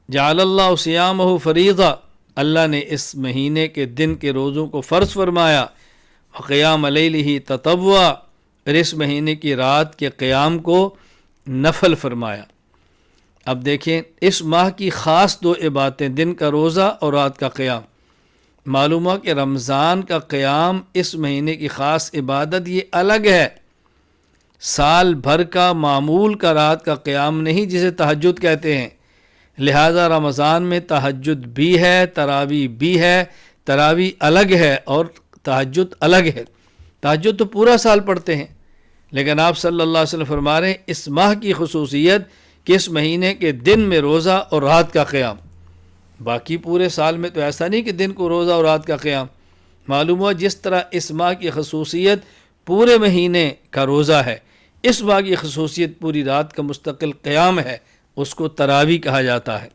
جعل اللہ صیامہ فریضہ، اللہ نے اس مہینے کے دن کے روزوں کو فرض فرمایا، وقیام لیلہ تطوعا، اور اس مہینے کی رات کے قیام کو نفل فرمایا۔ اب دیکھیں اس ماہ کی خاص دو عبادتیں، دن کا روزہ اور رات کا قیام۔ معلوم ہوا کہ رمضان کا قیام اس مہینے کی خاص عبادت یہ الگ ہے، سال بھر کا معمول کا رات کا قیام نہیں جسے تہجد کہتے ہیں۔ لہذا رمضان میں تہجد بھی ہے، تراویح بھی ہے، تراویح الگ ہے اور تہجد الگ ہے۔ تہجد تو پورا سال پڑھتے ہیں، لیکن آپ صلی اللہ علیہ وسلم فرما رہے ہیں اس ماہ کی خصوصیت کہ اس مہینے کے دن میں روزہ اور رات کا قیام۔ باقی پورے سال میں تو ایسا نہیں کہ دن کو روزہ اور رات کا قیام۔ معلوم ہوا جس طرح اس ماہ کی خصوصیت پورے مہینے کا روزہ ہے، اس ماہ کی خصوصیت پوری رات کا مستقل قیام ہے، اس کو تراویح کہا جاتا ہے۔